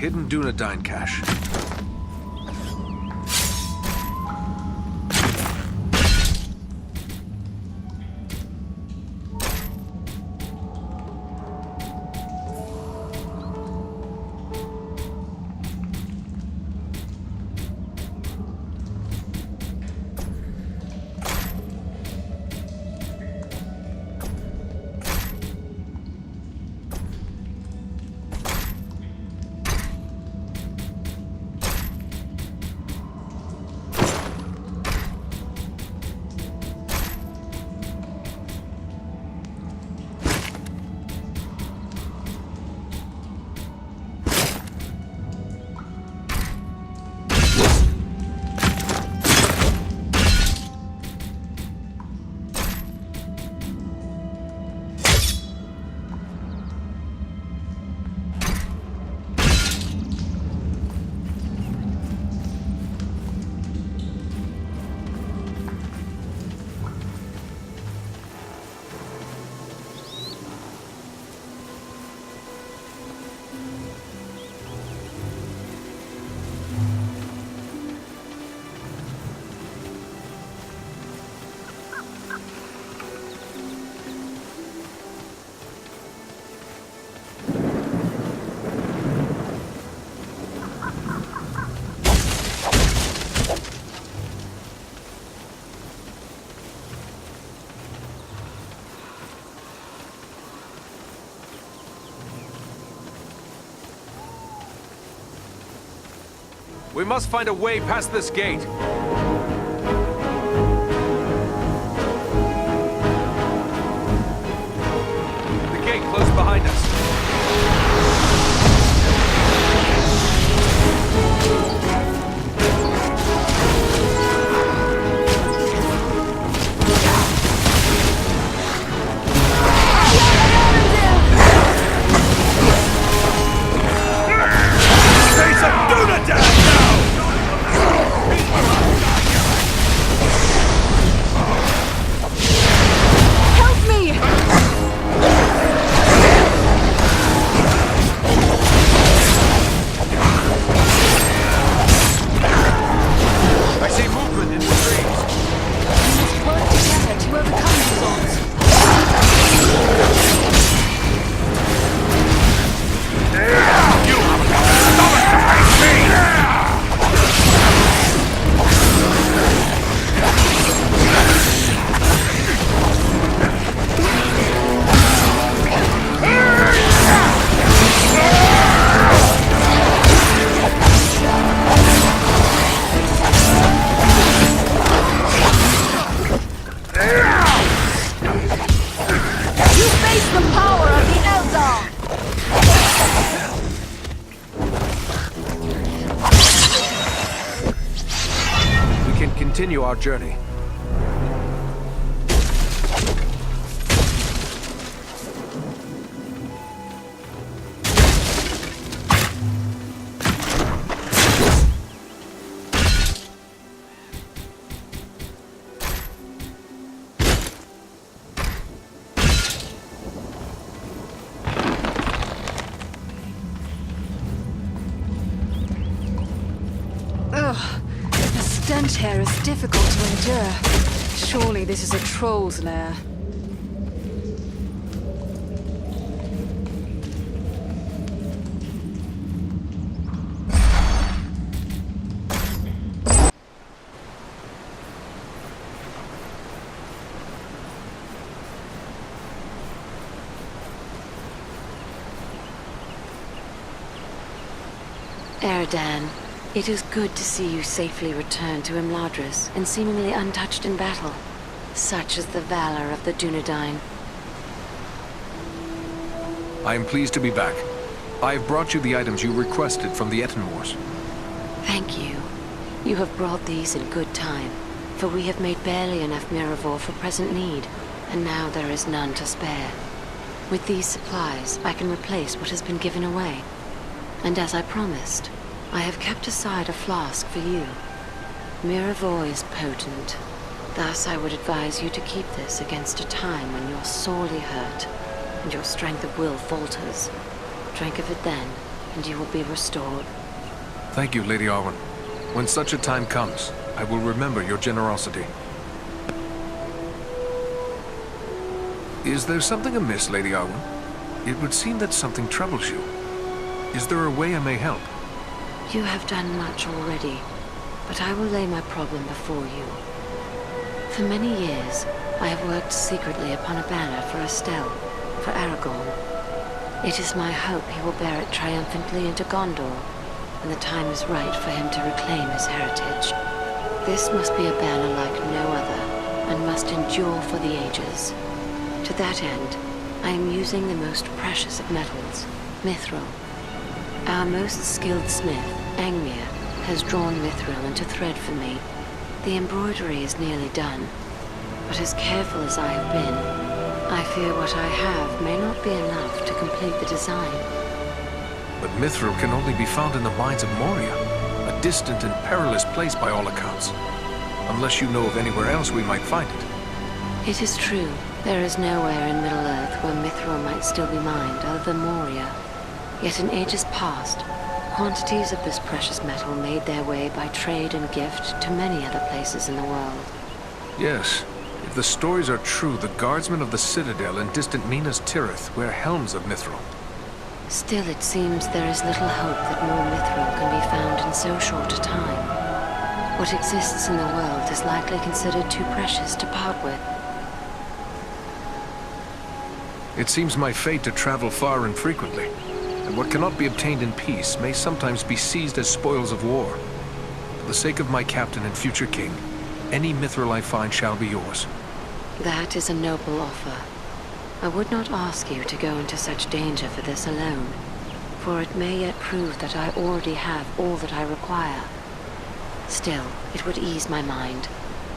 hidden Dunedain cache. We must find a way past this gate. The gate closed behind us. Continue our journey. Stench here is difficult to endure. Surely this is a troll's lair. Eradan, it is good to see you safely return to Imladris and seemingly untouched in battle. Such is the valor of the Dunedain. I am pleased to be back. I have brought you the items you requested from the Etenmoors. Thank you. You have brought these in good time, for we have made barely enough Miravor for present need, and now there is none to spare. With these supplies, I can replace what has been given away. And as I promised, I have kept aside a flask for you. Miravor is potent. Thus I would advise you to keep this against a time when you're sorely hurt, and your strength of will falters. Drink of it then, and you will be restored. Thank you, Lady Arwen. When such a time comes, I will remember your generosity. Is there something amiss, Lady Arwen? It would seem that something troubles you. Is there a way I may help? You have done much already, but I will lay my problem before you. For many years, I have worked secretly upon a banner for Estelle, for Aragorn. It is my hope he will bear it triumphantly into Gondor, when the time is right for him to reclaim his heritage. This must be a banner like no other, and must endure for the ages. To that end, I am using the most precious of metals, mithril. Our most skilled smith, Angmir, has drawn mithril into thread for me. The embroidery is nearly done, but as careful as I have been, I fear what I have may not be enough to complete the design. But mithril can only be found in the mines of Moria, a distant and perilous place by all accounts. Unless you know of anywhere else we might find it. It is true, there is nowhere in Middle-earth where mithril might still be mined other than Moria. Yet in ages past, quantities of this precious metal made their way by trade and gift to many other places in the world. Yes. If the stories are true, the guardsmen of the Citadel in distant Minas Tirith wear helms of mithril. Still, it seems there is little hope that more mithril can be found in so short a time. What exists in the world is likely considered too precious to part with. It seems my fate to travel far and frequently, and what cannot be obtained in peace may sometimes be seized as spoils of war. For the sake of my captain and future king, any mithril I find shall be yours. That is a noble offer. I would not ask you to go into such danger for this alone, for it may yet prove that I already have all that I require. Still, it would ease my mind,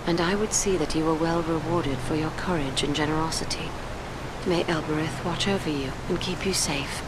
and I would see that you were well rewarded for your courage and generosity. May Elbereth watch over you and keep you safe.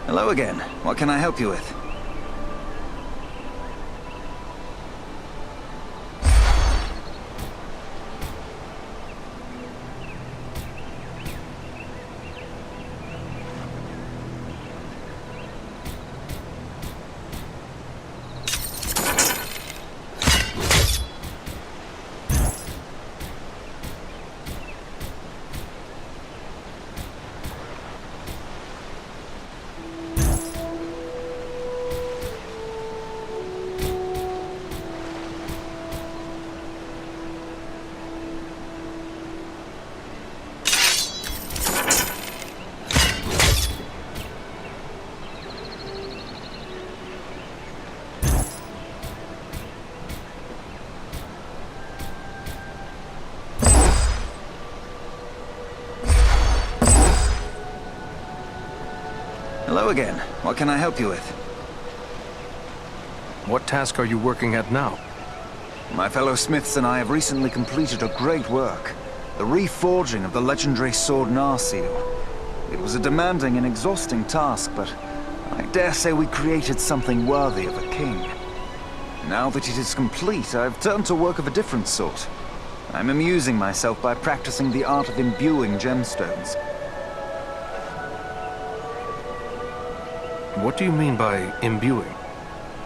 Hello again. What can I help you with? Hello again. What can I help you with? What task are you working at now? My fellow smiths and I have recently completed a great work. The reforging of the legendary sword Narsil. It was a demanding and exhausting task, but I dare say we created something worthy of a king. Now that it is complete, I've turned to work of a different sort. I'm amusing myself by practicing the art of imbuing gemstones. What do you mean by imbuing?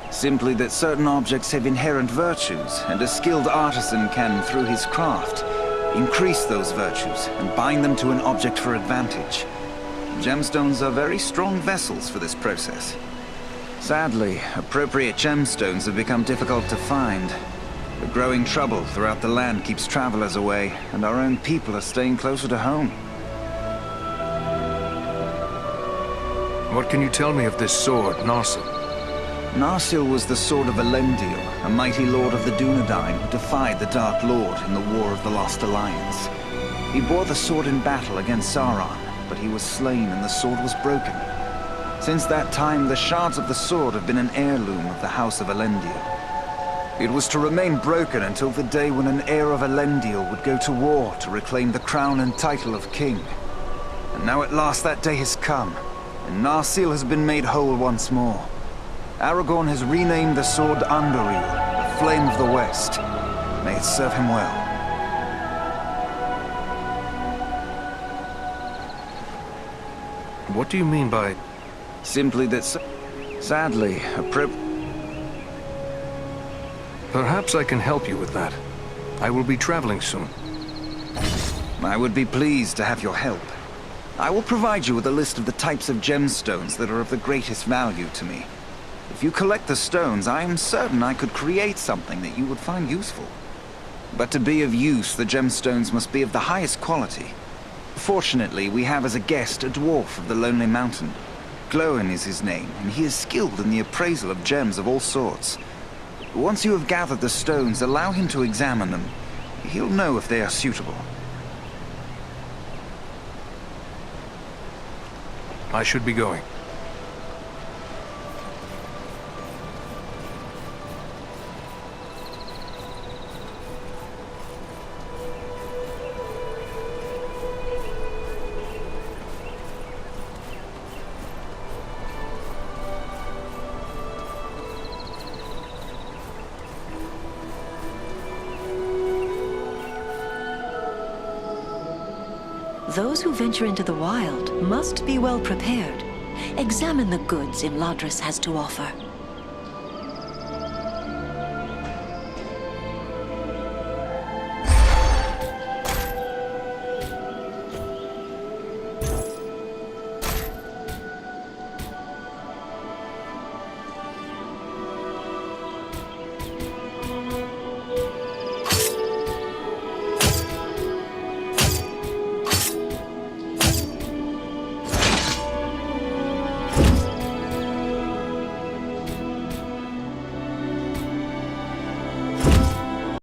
Simply that certain objects have inherent virtues, and a skilled artisan can, through his craft, increase those virtues and bind them to an object for advantage. Gemstones are very strong vessels for this process. Sadly, appropriate gemstones have become difficult to find. The growing trouble throughout the land keeps travelers away, and our own people are staying closer to home. What can you tell me of this sword, Narsil? Narsil was the sword of Elendil, a mighty lord of the Dunedain who defied the Dark Lord in the War of the Lost Alliance. He bore the sword in battle against Sauron, but he was slain and the sword was broken. Since that time, the shards of the sword have been an heirloom of the House of Elendil. It was to remain broken until the day when an heir of Elendil would go to war to reclaim the crown and title of king. And now at last that day has come, and Narsil has been made whole once more. Aragorn has renamed the sword Anduril, the Flame of the West. May it serve him well. What do you mean by... Simply that, sadly, Perhaps I can help you with that. I will be traveling soon. I would be pleased to have your help. I will provide you with a list of the types of gemstones that are of the greatest value to me. If you collect the stones, I am certain I could create something that you would find useful. But to be of use, the gemstones must be of the highest quality. Fortunately, we have as a guest a dwarf of the Lonely Mountain. Glóin is his name, and he is skilled in the appraisal of gems of all sorts. Once you have gathered the stones, allow him to examine them. He'll know if they are suitable. I should be going. Those who venture into the wild must be well prepared. Examine the goods Imladris has to offer.